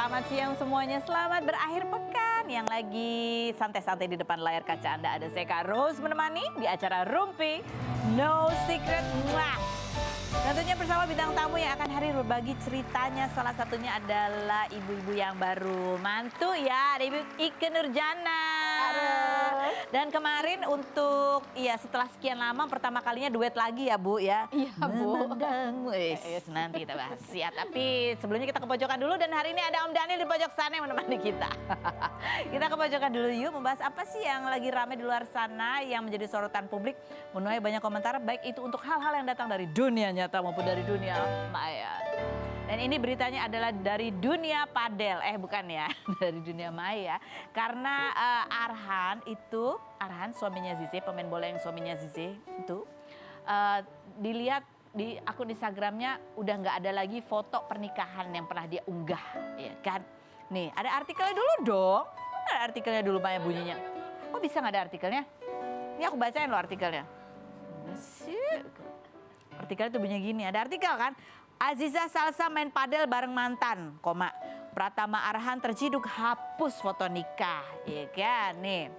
Selamat siang semuanya, selamat berakhir pekan. Yang lagi santai-santai di depan layar kaca Anda ada saya Kak Rose menemani di acara Rumpi No Secret. Tentunya bersama bintang tamu yang akan hadir berbagi ceritanya. Salah satunya adalah ibu-ibu yang baru mantu ya, ada Ibu Ikke Nurjana. Dan kemarin untuk setelah sekian lama pertama kalinya duet lagi ya Bu ya. Iya Bu. Nanti kita bahas ya. Tapi sebelumnya kita ke pojokan dulu dan hari ini ada Om Daniel di pojok sana yang menemani kita. Kita ke pojokan dulu yuk, membahas apa sih yang lagi ramai di luar sana yang menjadi sorotan publik, menuai banyak komentar baik itu untuk hal-hal yang datang dari dunia nyata maupun dari dunia maya. Dan ini beritanya adalah dari dunia padel, bukan ya, dari dunia maya. Karena Arhan suaminya Zize, pemain bola yang suaminya Zize itu, dilihat di akun Instagramnya udah nggak ada lagi foto pernikahan yang pernah dia unggah, ya kan? Nih ada artikelnya dulu dong, ada artikelnya dulu Maya bunyinya. Oh bisa nggak ada artikelnya? Ini aku bacain loh artikelnya. Artikel itu bunyinya gini, ada artikel kan? Aziza Salsa main padel bareng mantan, Pratama Arhan terciduk hapus foto nikah, ya kan? Nih,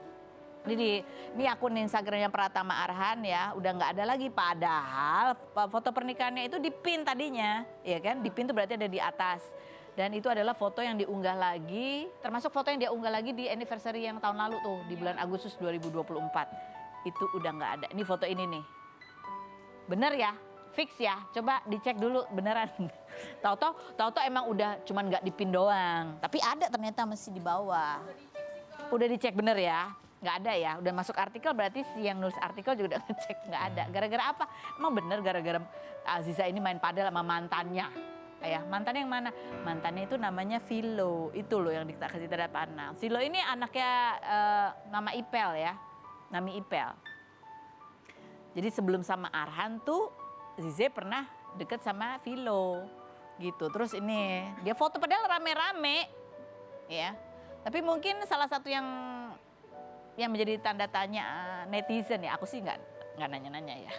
ini akun Instagramnya Pratama Arhan ya, udah nggak ada lagi. Padahal foto pernikahannya itu dipin tadinya, ya kan? Dipin itu berarti ada di atas. Dan itu adalah foto yang diunggah lagi, termasuk foto yang dia unggah lagi di anniversary yang tahun lalu tuh, di bulan Agustus 2024. Itu udah nggak ada. Ini foto ini nih. Bener ya? Fix ya, coba dicek dulu beneran. Tahu-tahu emang udah cuman nggak dipin doang, tapi ada ternyata masih di bawah. Udah dicek bener ya, nggak ada ya. Udah masuk artikel berarti si yang nulis artikel juga udah ngecek nggak ada. Gara-gara apa? Emang bener gara-gara Aziza ini main padel sama mantannya. Ya, mantannya yang mana? Mantannya itu namanya Vilo, itu loh yang kita kasih tanda panah. Vilo ini anaknya nama Ipel ya, Nami Ipel. Jadi sebelum sama Arhan tuh Zize pernah deket sama Vilo gitu. Terus ini dia foto padahal rame-rame ya. Tapi mungkin salah satu yang menjadi tanda tanya netizen ya, aku sih nggak nanya-nanya ya.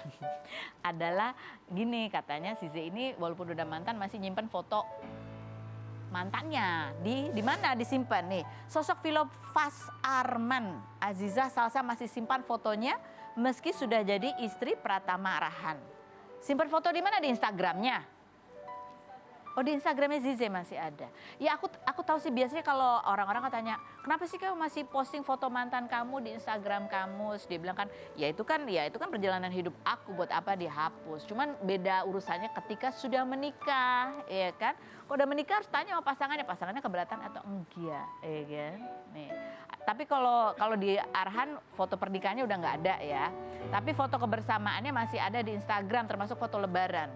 Adalah gini, katanya Zize ini walaupun udah mantan masih nyimpen foto mantannya. Di mana disimpan nih? Sosok Vilo Fas Arman Aziza Salsa masih simpan fotonya meski sudah jadi istri Pratama Arhan. Simpan foto di mana? Di Instagramnya. Oh, di Instagramnya Zize masih ada. Ya aku tahu sih biasanya kalau orang-orang katanya, kenapa sih kamu masih posting foto mantan kamu di Instagram kamu? Dia bilang kan, ya itu kan perjalanan hidup aku, buat apa dihapus. Cuman beda urusannya ketika sudah menikah, ya kan? Kalau udah menikah harus tanya sama pasangannya keberatan atau enggak, ya kan? Nih. Tapi kalau di Arhan foto pernikahannya udah nggak ada ya. Tapi foto kebersamaannya masih ada di Instagram, termasuk foto lebaran.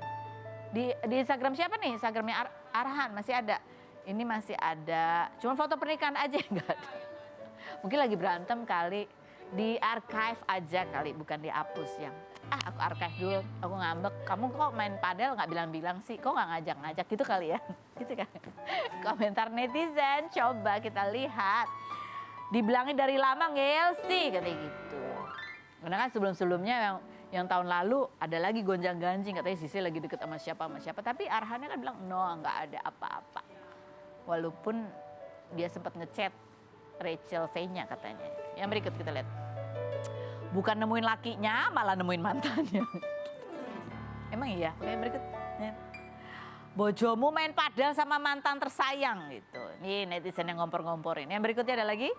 Di Instagram siapa nih? Instagramnya Arhan masih ada. Ini masih ada. Cuma foto pernikahan aja nggak ada. Mungkin lagi berantem kali. Di archive aja kali, bukan dihapus yang. Aku archive dulu. Aku ngambek. Kamu kok main padel nggak bilang-bilang sih? Kok nggak ngajak-ngajak gitu kali ya? Gitu kan? Komentar netizen. Coba kita lihat. Dibilangin dari lama ngel sih katanya gitu. Karena kan sebelum-sebelumnya yang tahun lalu ada lagi gonjang-ganjing, katanya Zize lagi deket sama siapa. Tapi Arhannya kan bilang no, nggak ada apa-apa. Walaupun dia sempat ngechat Rachel V-nya katanya. Yang berikut kita lihat. Bukan nemuin lakinya, malah nemuin mantannya. Emang iya? Yang berikut. Bojomu main padel sama mantan tersayang gitu. Nih netizen yang ngompor-ngomporin. Yang berikutnya ada lagi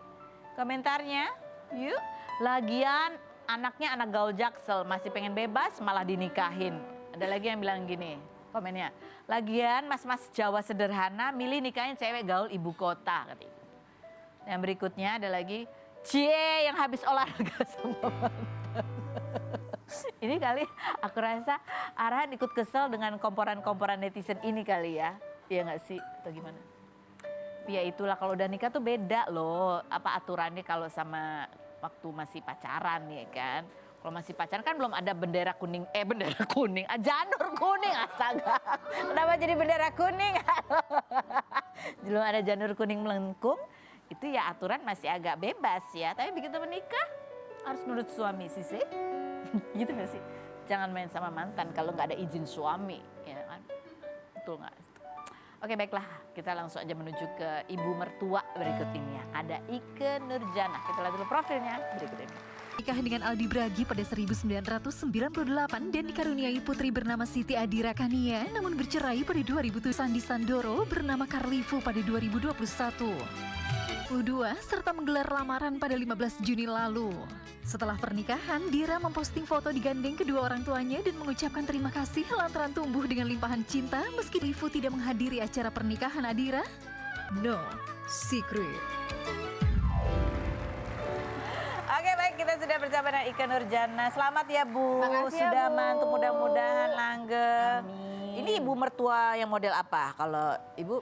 komentarnya. Yuk, lagian anaknya anak gaul Jaksel, masih pengen bebas malah dinikahin. Ada lagi yang bilang gini komennya. Lagian mas-mas Jawa sederhana milih nikahin cewek gaul ibu kota. Katanya. Yang berikutnya ada lagi. Cie yang habis olahraga sama mantan. Ini kali aku rasa Arhan ikut kesel dengan komporan-komporan netizen ini kali ya. Iya gak sih? Atau gimana? Ya itulah kalau udah nikah tuh beda loh. Apa aturannya kalau sama waktu masih pacaran ya kan. Kalau masih pacaran kan belum ada bendera kuning, janur kuning, astaga. Kenapa jadi bendera kuning? Belum ada janur kuning melengkung, itu ya aturan masih agak bebas ya. Tapi begitu menikah harus menurut suami sih. Gitu gak sih? Jangan main sama mantan kalau nggak ada izin suami, ya kan? Betul nggak? Oke baiklah, kita langsung aja menuju ke ibu mertua berikut ini ya. Ada Ikke Nurjanah. Kita lihat dulu profilnya berikut ini. Nikah dengan Aldi Bragi pada 1998 dan dikaruniai putri bernama Siti Adira Kania, namun bercerai pada 2007. Sandi Sandoro bernama Karlifu pada 2021. Serta menggelar lamaran pada 15 Juni lalu. Setelah pernikahan, Dira memposting foto digandeng kedua orang tuanya dan mengucapkan terima kasih lantaran tumbuh dengan limpahan cinta meski Lifu tidak menghadiri acara pernikahan Adira. No secret. Oke baik, kita sudah bersama dengan Ikke Nurjanah. Selamat ya Bu, Makasih ya, sudah Bu. mantu mudah-mudahan langgeng. Amin. Ini ibu mertua yang model apa? Kalau ibu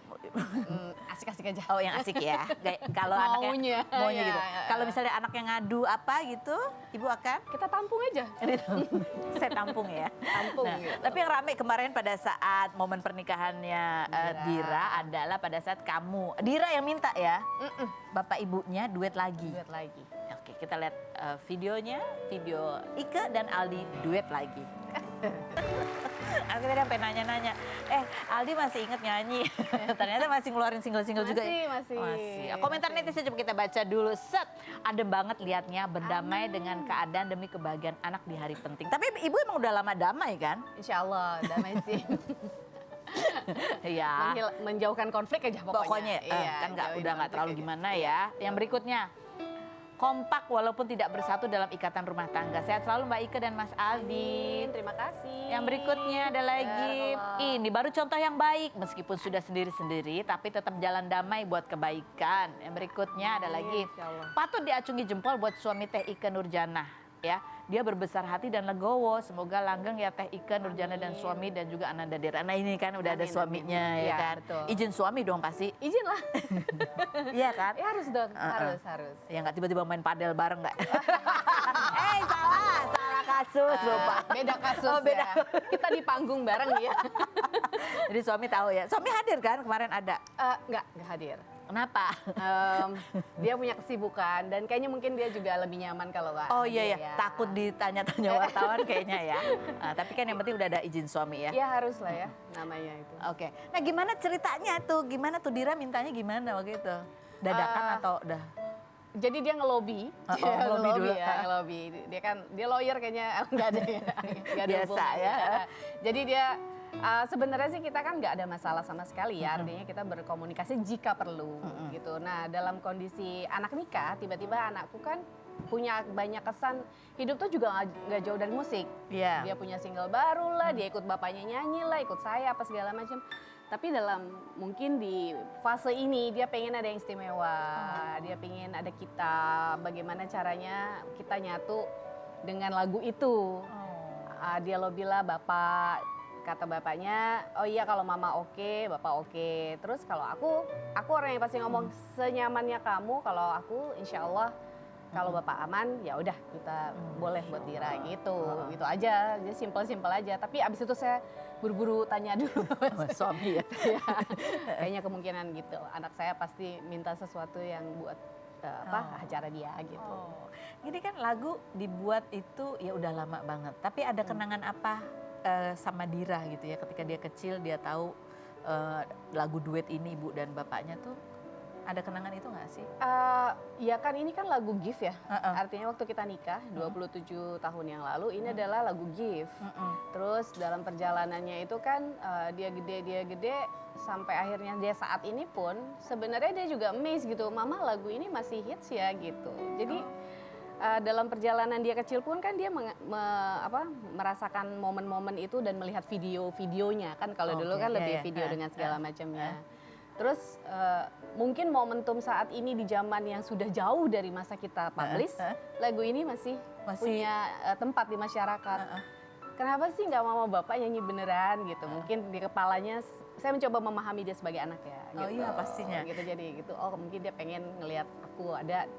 Asik-asik aja. oh yang asik ya. Kalau anaknya maunya gitu. ya. Kalau misalnya anaknya ngadu apa gitu, ibu akan Kita tampung aja. saya tampung ya. Tampung Nah, gitu. tapi yang rame kemarin pada saat momen pernikahannya Dira adalah pada saat kamu, Dira yang minta ya, bapak ibunya duet lagi. Duet lagi. Oke, kita lihat videonya, video Ikke dan Aldi duet lagi. Aku tadi sampai nanya-nanya, Aldi masih inget nyanyi? Ternyata masih ngeluarin single-single juga ya? Masih. Komentar netizen coba kita baca dulu. Set, adem banget liatnya, berdamai dengan keadaan demi kebahagiaan anak di hari penting. Tapi ibu emang udah lama damai kan? Insya Allah, damai sih. Iya. Menjauhkan konflik aja pokoknya. Pokoknya kan jauhin udah nggak konflik terlalu aja. gimana ya. Yang berikutnya, kompak walaupun tidak bersatu dalam ikatan rumah tangga. Sehat selalu Mbak Ikke dan Mas Aldi. Terima kasih. Yang berikutnya ada lagi, Allah. ini baru contoh yang baik. Meskipun sudah sendiri-sendiri, tapi tetap jalan damai buat kebaikan. Yang berikutnya ada lagi, Insya Allah. patut diacungi jempol buat suami Teh Ikke Nurjanah. Ya, dia berbesar hati dan legowo. Semoga langgeng ya Teh Ikke Nurjanah dan suami dan juga Ananda Dira. Nah ini kan udah ada Amin, suaminya amin. ya Iya, kan. betul. Izin suami dong pasti. Izin lah. Iya kan? Ya harus dong, harus. Ya nggak tiba-tiba main padel bareng nggak? salah kasus lupa. Beda kasus Oh, beda. ya. Kita di panggung bareng ya. Jadi suami tahu ya. Suami hadir kan kemarin ada. Enggak hadir. Kenapa? Dia punya kesibukan dan kayaknya mungkin dia juga lebih nyaman kalau nggak Oh iya hadir ya, takut ditanya-tanya wartawan kayaknya ya. Tapi kan yang penting udah ada izin suami ya. Ya harus lah ya namanya itu. Oke. Nah gimana ceritanya tuh? Gimana tuh Dira mintanya gimana waktu itu? Dadakan atau udah? Jadi dia ngelobi, ngelobi dulu. ngelobi. Dia kan dia lawyer kayaknya nggak ada ya, nggak ada Biasa hubungan. ya. Jadi dia sebenarnya sih kita kan nggak ada masalah sama sekali ya, artinya kita berkomunikasi jika perlu gitu. Nah dalam kondisi anak nikah, tiba-tiba anakku kan punya banyak kesan hidup tuh juga nggak jauh dari musik. Iya. Dia punya single baru lah, dia ikut bapaknya nyanyi lah, ikut saya apa segala macam. Tapi dalam mungkin di fase ini dia pengen ada yang istimewa, dia pengen ada kita, bagaimana caranya kita nyatu dengan lagu itu. Dia lobby lah bapak, kata bapaknya, oh iya kalau mama oke, bapak oke. Terus kalau aku orang yang pasti ngomong senyamannya kamu, kalau aku insya Allah kalau bapak aman ya udah kita boleh buat Dira gitu, gitu aja, jadi simpel aja. Tapi abis itu saya buru-buru tanya dulu Sama suami ya. Ya, kayaknya kemungkinan gitu. Anak saya pasti minta sesuatu yang buat acara dia gitu. Ini kan lagu dibuat itu ya udah lama banget. Tapi ada kenangan apa sama Dira gitu ya ketika dia kecil dia tahu lagu duet ini ibu dan bapaknya tuh ada kenangan itu nggak sih? Ya kan ini kan lagu gift ya. Artinya waktu kita nikah 27 tahun yang lalu ini adalah lagu gift. Terus dalam perjalanannya itu kan dia gede sampai akhirnya dia saat ini pun sebenarnya dia juga amazed gitu. Mama lagu ini masih hits ya gitu. Jadi dalam perjalanan dia kecil pun kan dia merasakan momen-momen itu dan melihat video-videonya kan kalau dulu kan lebih video dengan segala macamnya. Terus mungkin momentum saat ini di zaman yang sudah jauh dari masa kita publish, lagu ini masih punya tempat di masyarakat. Kenapa sih nggak mama bapak nyanyi beneran gitu? Mungkin di kepalanya saya mencoba memahami dia sebagai anak ya. Oh gitu. iya pastinya. Gitu jadi gitu. Oh mungkin dia pengen ngelihat aku ada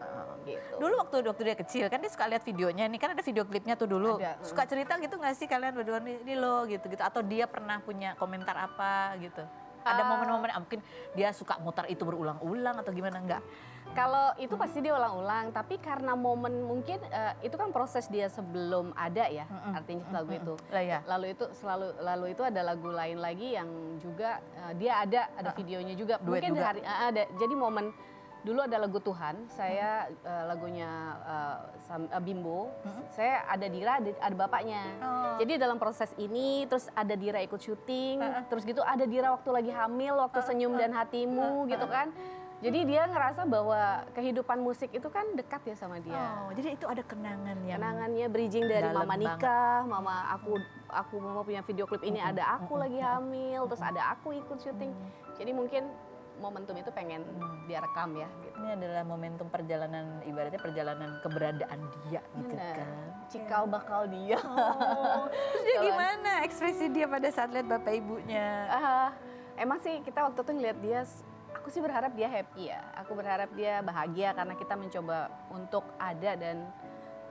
gitu. Dulu waktu dia kecil kan dia suka lihat videonya. Ini kan ada video klipnya tuh dulu. Ada, Suka cerita gitu nggak sih kalian berdua ini lo gitu-gitu? Atau dia pernah punya komentar apa gitu? Ada momen-momen mungkin dia suka muter itu berulang-ulang atau gimana enggak? Kalau itu pasti dia ulang-ulang, tapi karena momen mungkin itu kan proses dia sebelum ada ya, artinya lagu itu. Lah ya. Lalu itu ada lagu lain lagi yang juga dia ada videonya juga. Duet Mungkin juga. ada. Jadi momen dulu ada lagu Tuhan, saya lagunya Bimbo, saya ada Dira, ada bapaknya. Jadi dalam proses ini, terus ada Dira ikut syuting, terus gitu ada Dira waktu lagi hamil, waktu Senyum dan Hatimu gitu kan. Jadi dia ngerasa bahwa kehidupan musik itu kan dekat ya sama dia. Oh, jadi itu ada kenangan yang Kenangannya bridging dari dalam mama banget. nikah, mama mama punya video klip ini ada aku lagi hamil, terus ada aku ikut syuting. Jadi mungkin momentum itu pengen dia rekam ya gitu. ini adalah momentum perjalanan, ibaratnya perjalanan keberadaan dia gitu Benar. kan. Cikal bakal dia. Oh, terus dia gimana ekspresi dia pada saat lihat bapak ibunya? Emang sih kita waktu itu ngeliat dia, aku sih berharap dia happy ya. Aku berharap dia bahagia karena kita mencoba untuk ada dan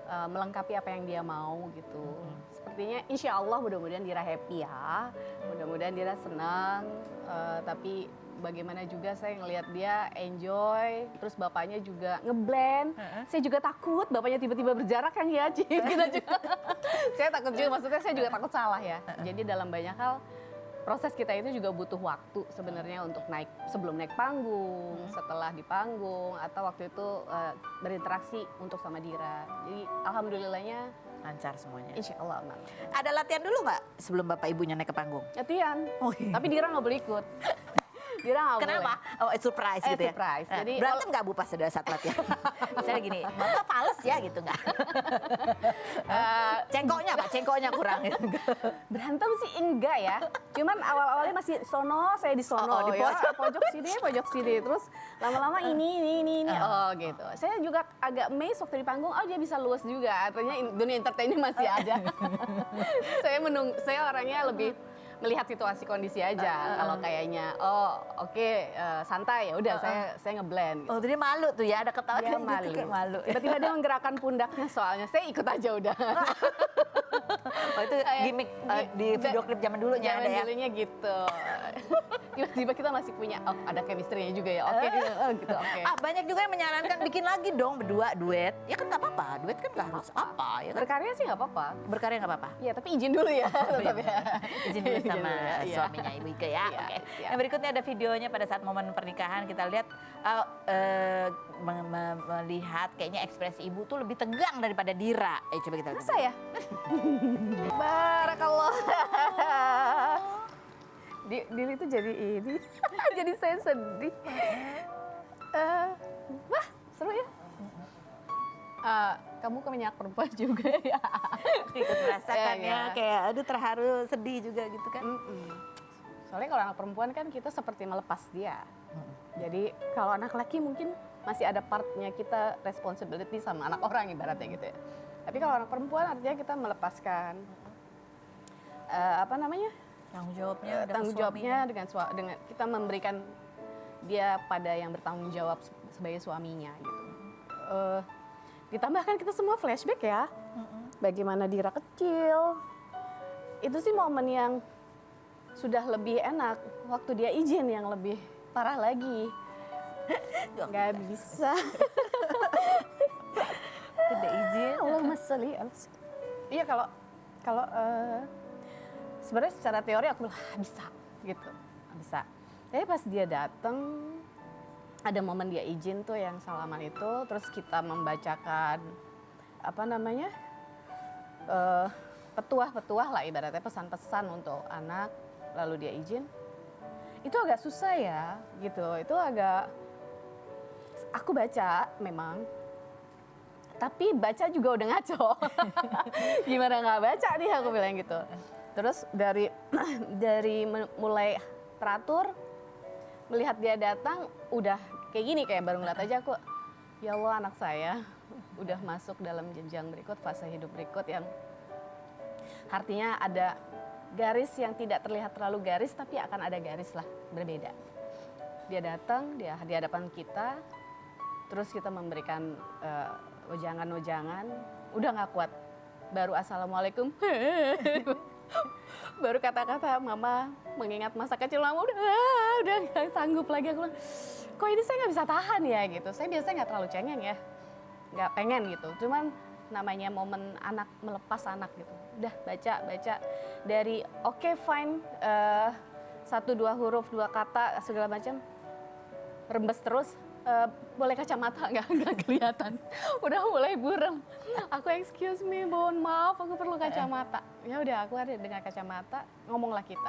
melengkapi apa yang dia mau gitu. Sepertinya insya Allah mudah-mudahan Dira happy ya. Mudah-mudahan Dira senang. Tapi bagaimana juga saya ngelihat dia enjoy. Terus bapaknya juga ngeblend. Saya juga takut bapaknya tiba-tiba berjarak kan ya. Kita juga. Saya takut juga, maksudnya saya juga takut salah ya. Jadi dalam banyak hal proses kita itu juga butuh waktu sebenarnya untuk sebelum naik panggung, setelah di panggung, atau waktu itu berinteraksi untuk sama Dira. Jadi alhamdulillahnya Lancar semuanya. insya Allah aman. Ada latihan dulu nggak sebelum bapak ibunya naik ke panggung? Latihan, Oh, iya. tapi Dira nggak boleh ikut. Dira nggak boleh. Kenapa? Oh, surprise gitu ya? Surprise. Nah, Jadi berantem nggak Bu pas ada saat latihan? Misalnya gini, bapak fales ya gitu nggak? Cengkoknya Pak, cengkoknya kurang gitu. berantem sih enggak ya. Cuman awal-awalnya masih sono, saya di sono, Oh, di ya. pojok. pojok sini. Terus lama-lama ini. Oh gitu. Saya juga agak amazed waktu di panggung, oh dia bisa luas juga. Artinya dunia entertain masih ada. Saya orangnya lebih melihat situasi kondisi aja. Kalau kayaknya, santai ya udah saya ngeblend. Gitu. Oh, jadi malu tuh ya, ada ketawa Dia gitu, malu. kayak malu. Tiba-tiba dia menggerakkan pundaknya soalnya saya ikut aja udah. Oh, itu gimmick di video klip zaman dulunya ada ya? Dulunya gitu. Tiba-tiba kita masih punya, ada chemistry-nya juga ya. Oke, gitu, oke. Banyak juga yang menyarankan bikin lagi dong berdua duet. Ya kan nggak apa-apa, duet kan nggak harus apa ya kan? Berkarya sih nggak apa-apa. Berkarya nggak apa-apa. Iya, tapi izin dulu ya. Tetap ya. Izin dulu sama dulu ya, iya. suaminya Ibu Ike ya. Iya, Oke. iya. Yang berikutnya ada videonya pada saat momen pernikahan, kita lihat melihat kayaknya ekspresi Ibu tuh lebih tegang daripada Dira. Coba kita lihat. Masa ya? Barakallah. Dili itu jadi ini. Jadi saya sedih. Wah, seru ya. Kamu kemenyak perempuan juga ya. Ikut merasakan Iya, iya. ya, kayak aduh terharu, sedih juga gitu kan. Soalnya kalau anak perempuan kan kita seperti melepas dia. Jadi kalau anak laki mungkin masih ada partnya kita responsibility sama anak orang ibaratnya gitu ya. Tapi kalau anak perempuan artinya kita melepaskan Tanggung jawabnya ada tanggung ke jawabnya dengan kita memberikan dia pada yang bertanggung jawab sebagai suaminya gitu. Ditambahkan kita semua flashback ya. Bagaimana Dira kecil. Itu sih momen yang sudah lebih enak. Waktu dia izin yang lebih parah lagi. Gak bisa. tidak izin. Allahumma sholli ala sayyidina. Iya kalau sebenarnya secara teori aku bilang bisa gitu. Bisa. Tapi pas dia datang ada momen dia izin tuh yang salaman itu, terus kita membacakan petuah-petuah lah ibaratnya, pesan-pesan untuk anak, lalu dia izin. Itu agak susah ya gitu. Itu agak aku baca memang. Tapi baca juga udah ngaco. Gimana nggak baca nih aku bilang gitu. Terus dari mulai teratur, melihat dia datang udah kayak gini, kayak baru ngeliat aja aku, ya Allah anak saya udah masuk dalam jenjang berikut, fase hidup berikut yang artinya ada garis yang tidak terlihat terlalu garis, tapi akan ada garis lah berbeda. Dia datang, dia di hadapan kita, terus kita memberikan wejangan-wejangan, udah nggak kuat, baru assalamualaikum. baru kata-kata mama mengingat masa kecil mama udah nggak sanggup lagi. Aku bilang, kok ini saya nggak bisa tahan ya gitu. Saya biasanya nggak terlalu cengeng ya, nggak pengen gitu. Cuman namanya momen anak, melepas anak gitu. Udah baca dari oke, fine, 1-2 huruf 2 kata segala macam, rembes terus. Boleh kacamata nggak kelihatan, udah mulai buram. Aku excuse me, mohon maaf, aku perlu kacamata. Ya udah, aku ada dengan kacamata, ngomonglah kita.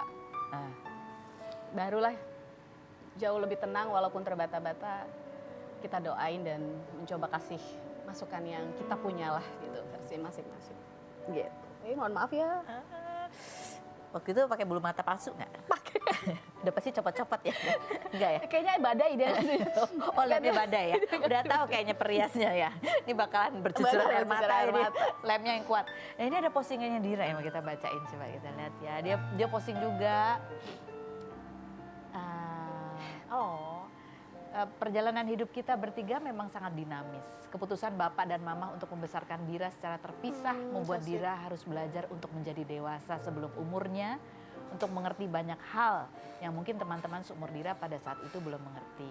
Barulah jauh lebih tenang, walaupun terbata-bata, kita doain dan mencoba kasih masukan yang kita punya lah gitu, versi masing-masing. Gitu. Mohon maaf ya. Waktu itu pakai bulu mata palsu nggak? Pakai. Udah pasti copot-copot ya? Enggak ya? Kayaknya badai dia. Oh, lemnya badai ya? Udah tahu kayaknya periasnya ya. Ini bakalan bercucuran air mata ini. Lemnya yang kuat. Nah, ini ada postingannya Dira yang mau kita bacain. Coba kita lihat ya. Dia posting juga. Perjalanan hidup kita bertiga memang sangat dinamis. Keputusan Bapak dan Mama untuk membesarkan Dira secara terpisah membuat Dira harus belajar untuk menjadi dewasa sebelum umurnya, untuk mengerti banyak hal yang mungkin teman-teman seumur Dira pada saat itu belum mengerti.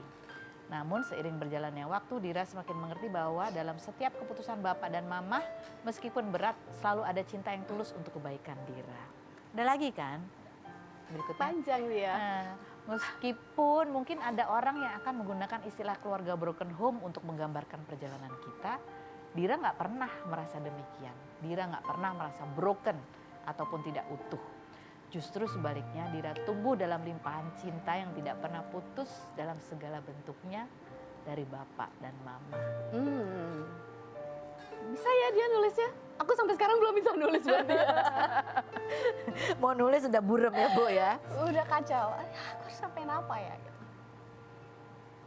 Namun seiring berjalannya waktu, Dira semakin mengerti bahwa dalam setiap keputusan Bapak dan Mama, meskipun berat, selalu ada cinta yang tulus untuk kebaikan Dira. Ada lagi kan? Berikutnya. Panjang dia. Meskipun mungkin ada orang yang akan menggunakan istilah keluarga broken home untuk menggambarkan perjalanan kita, Dira nggak pernah merasa demikian. Dira nggak pernah merasa broken ataupun tidak utuh. Justru sebaliknya, Dira tumbuh dalam limpahan cinta yang tidak pernah putus dalam segala bentuknya dari Bapak dan Mama. Bisa ya dia nulisnya? Aku sampai sekarang belum bisa nulis buat dia. Mau nulis udah burem ya, Bu ya? Udah kacau. Aku harus sampein apa ya? Gitu.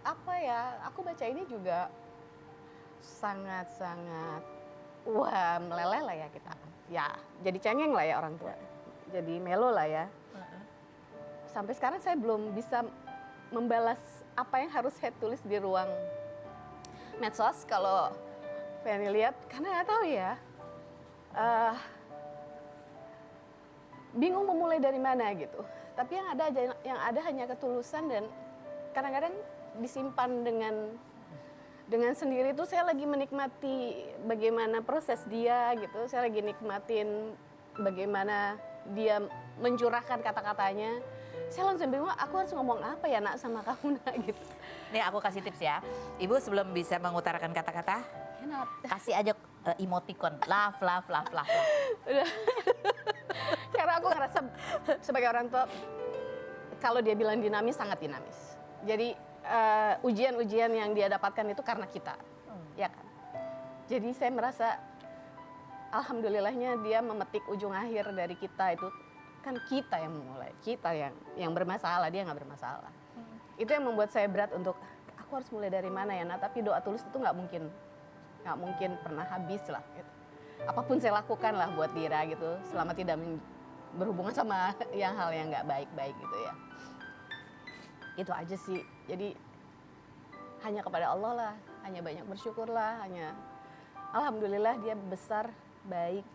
Apa ya? Aku baca ini juga sangat-sangat meleleh lah ya kita. Ya, jadi cengeng lah ya orang tua. Jadi melo lah ya. Sampai sekarang saya belum bisa membalas apa yang harus saya tulis di ruang medsos kalau Fanny lihat, karena nggak tahu ya. Bingung memulai dari mana gitu. Tapi yang ada hanya ketulusan, dan kadang-kadang disimpan dengan sendiri tuh. Saya lagi menikmati bagaimana proses dia gitu. Saya lagi nikmatin bagaimana dia mencurahkan kata-katanya. Saya langsung bingung, aku harus ngomong apa ya nak sama kamu nak gitu. Nih aku kasih tips ya. Ibu sebelum bisa mengutarakan kata-kata, kasih aja emoticon, love. Udah. Karena aku ngerasa sebagai orang tua, kalau dia bilang dinamis, sangat dinamis. Jadi ujian-ujian yang dia dapatkan itu karena kita, ya kan. Jadi saya merasa alhamdulillahnya dia memetik ujung akhir dari kita itu. Kan kita yang memulai, kita yang bermasalah, dia nggak bermasalah. Itu yang membuat saya berat untuk aku harus mulai dari mana ya. Nah, tapi doa tulus itu nggak mungkin pernah habis lah. Gitu. Apapun saya lakukan lah buat Dira gitu, selama tidak berhubungan sama hal yang nggak baik-baik gitu ya. Itu aja sih. Jadi hanya kepada Allah lah, hanya banyak bersyukurlah, hanya alhamdulillah dia besar, baik,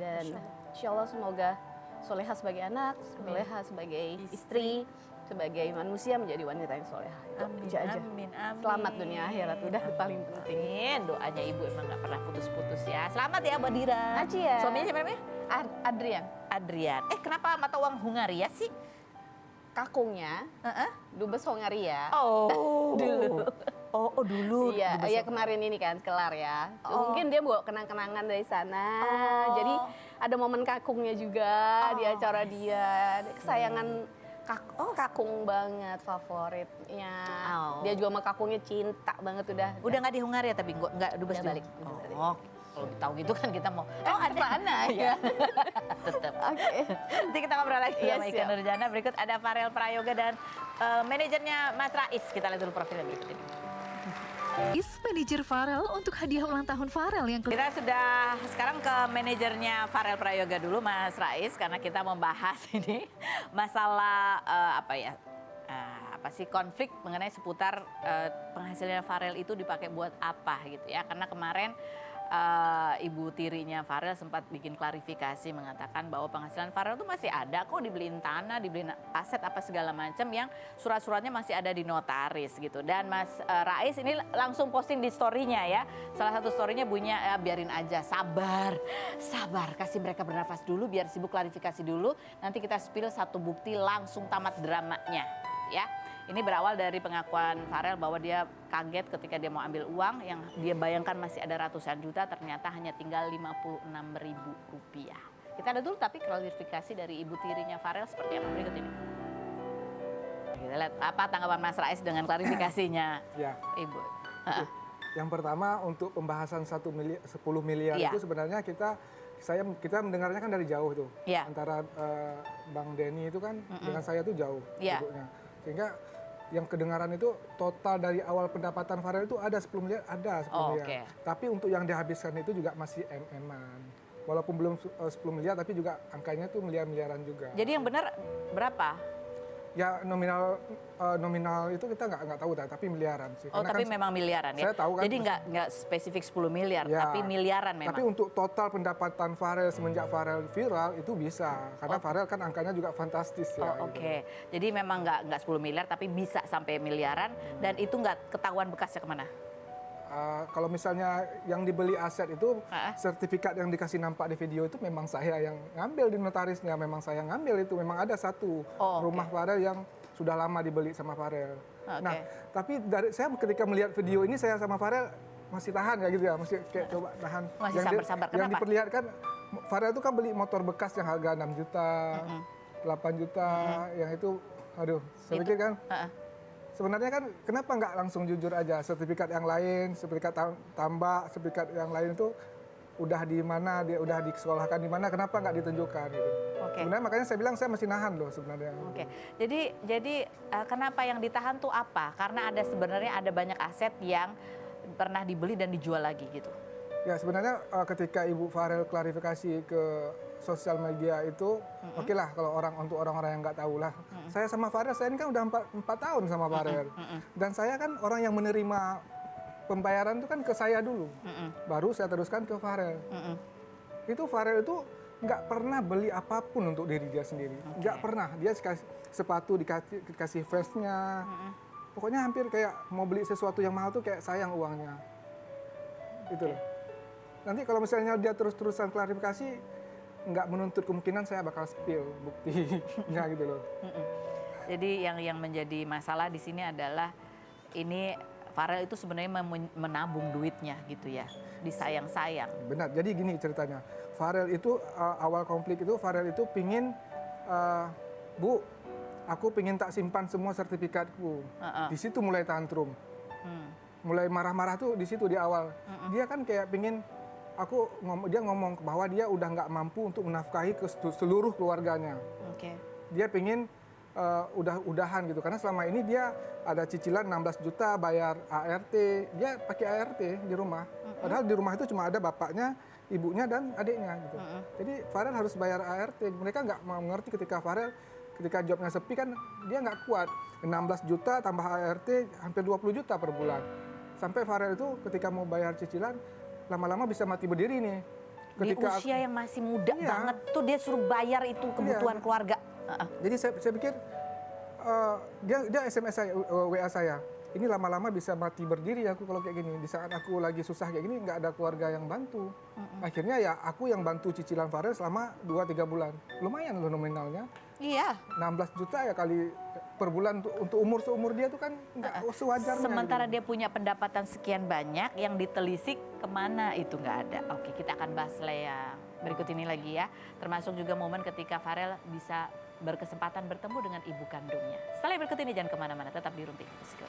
dan insya Allah semoga soleha sebagai anak, soleha sebagai istri, sebagai manusia menjadi wanita yang soleha. Itu aja. Amin. Selamat dunia akhirat, udah paling penting. Amin. Doanya ibu emang gak pernah putus-putus ya. Selamat ya buat Dira. Aci ya. Suaminya siapa namanya? Adrian. Kenapa mata uang Hungaria sih? Kakungnya, Dubes Hongaria. Oh. Dulu. Oh dulu. Iya kemarin ini kan kelar ya. Mungkin dia bawa kenang-kenangan dari sana. Jadi ada momen kakungnya juga di acara dia. Kesayangan kakung banget, favoritnya. Dia juga sama kakungnya cinta banget udah. Udah nggak di Hungaria tapi nggak dubes Udah balik. Kalau tahu gitu kan kita mau. Ada mana ya? Tetap. Oke. Nanti kita ngobrol lagi sama Ika siap. Nurjana. Berikut ada Farel Prayoga dan manajernya Mas Rais. Kita lihat dulu profilnya berikut ini. Manajer Farel untuk hadiah ulang tahun Farel yang Kita sudah sekarang ke manajernya Farel Prayoga dulu, Mas Rais, karena kita membahas ini masalah konflik mengenai seputar penghasilan Farel itu dipakai buat apa gitu ya. Karena kemarin ibu tirinya Farel sempat bikin klarifikasi mengatakan bahwa penghasilan Farel tuh masih ada kok, dibeliin tanah, dibeliin aset apa segala macam yang surat-suratnya masih ada di notaris gitu. Dan Mas Rais ini langsung posting di story-nya ya. Salah satu story-nya bunyinya biarin aja, sabar, kasih mereka bernafas dulu biar sibuk klarifikasi dulu. Nanti kita spill satu bukti langsung tamat dramanya ya. Ini berawal dari pengakuan Farel bahwa dia kaget ketika dia mau ambil uang yang dia bayangkan masih ada ratusan juta, ternyata hanya tinggal Rp56.000. Kita ada dulu tapi klarifikasi dari ibu tirinya Farel seperti apa berikut ini. Kita lihat apa tanggapan Mas Rais dengan klarifikasinya Ya. Ibu. Yang pertama untuk pembahasan 10 miliar Iya. itu sebenarnya kita mendengarnya kan dari jauh tuh. Iya. Antara Bang Denny itu kan dengan saya tuh jauh Iya. duduknya. Sehingga yang kedengaran itu total dari awal pendapatan Farel itu ada 10 miliar, ada 10 Oh, miliar. oke. Tapi untuk yang dihabiskan itu juga masih MM-an. Walaupun belum 10 miliar tapi juga angkanya tuh miliar-miliaran juga. Jadi yang benar berapa? Ya nominal itu kita nggak tahu dah, tapi miliaran sih. Oh Karena tapi kan memang miliaran ya? saya tahu kan. Jadi nggak spesifik 10 miliar, Ya, tapi miliaran memang? Tapi untuk total pendapatan Farel semenjak Farel viral itu bisa. Karena Farel kan angkanya juga fantastis ya. Oh, gitu. oke. Jadi memang nggak 10 miliar tapi bisa sampai miliaran dan itu nggak ketahuan bekasnya kemana? Kalau misalnya yang dibeli aset itu, Ah. sertifikat yang dikasih nampak di video itu memang saya yang ngambil di notarisnya. Memang saya ngambil itu. Memang ada satu Oh, oke. rumah Farel yang sudah lama dibeli sama Farel. Oke. Nah, tapi saya ketika melihat video ini saya sama Farel masih tahan ya gitu ya, masih kayak coba tahan. Masih Yang sabar-sabar. Yang Kenapa? diperlihatkan Farel itu kan beli motor bekas yang harga 6 juta, 8 juta, yang itu aduh, saya Itu. pikir kan Heeh. sebenarnya kan kenapa nggak langsung jujur aja, sertifikat yang lain, sertifikat tambak, sertifikat yang lain itu udah di mana, dia udah disekolahkan di mana, kenapa nggak ditunjukkan gitu. Oke. Sebenarnya makanya saya bilang saya masih nahan loh sebenarnya. Oke, jadi kenapa yang ditahan tuh apa? Karena ada sebenarnya ada banyak aset yang pernah dibeli dan dijual lagi gitu. Ya sebenarnya ketika Ibu Farel klarifikasi ke sosial media itu, oke lah kalau untuk orang-orang yang nggak tahu lah. Saya sama Farel, saya ini kan udah 4 tahun sama Farel. Dan saya kan orang yang menerima pembayaran itu kan ke saya dulu. Baru saya teruskan ke Farel. Itu Farel itu nggak pernah beli apapun untuk diri dia sendiri. Nggak pernah. Dia sepatu dikasih fansnya. Pokoknya hampir kayak mau beli sesuatu yang mahal tuh kayak sayang uangnya. Itu loh. Nanti kalau misalnya dia terus-terusan klarifikasi, nggak menuntut kemungkinan saya bakal spill buktinya gitu loh. Jadi yang menjadi masalah di sini adalah ini Farel itu sebenarnya menabung duitnya gitu ya, disayang-sayang. Benar, jadi gini ceritanya. Farel itu awal konflik itu Farel itu pingin, Bu, aku pingin tak simpan semua sertifikatku. Di situ mulai tantrum. Mulai marah-marah tuh di situ di awal. Dia kan kayak pingin, dia ngomong bahwa dia udah nggak mampu untuk menafkahi ke seluruh keluarganya. Oke. Dia pingin udahan gitu, karena selama ini dia ada cicilan 16 juta bayar ART, dia pakai ART di rumah. Padahal di rumah itu cuma ada bapaknya, ibunya dan adiknya gitu. Jadi Farel harus bayar ART. Mereka nggak mengerti ketika jobnya sepi kan dia nggak kuat. 16 juta tambah ART hampir 20 juta per bulan. Sampai Farel itu ketika mau bayar cicilan lama-lama bisa mati berdiri nih. Di usia yang masih muda banget tuh dia suruh bayar itu kebutuhan keluarga. Jadi saya pikir dia SMS saya, WA saya. Ini lama-lama bisa mati berdiri aku kalau kayak gini. Di saat aku lagi susah kayak gini nggak ada keluarga yang bantu. Akhirnya ya aku yang bantu cicilan Farel selama 2-3 bulan. Lumayan loh nominalnya. Iya. 16 juta ya kali per bulan untuk seumur dia tuh kan nggak sewajarnya. Sementara gitu. dia punya pendapatan sekian banyak yang ditelisik kemana itu nggak ada. Oke, kita akan bahas yang berikut ini lagi ya. Termasuk juga momen ketika Farel bisa berkesempatan bertemu dengan ibu kandungnya. Setelah yang berikut ini jangan kemana-mana, tetap di Rumpi. Let's go.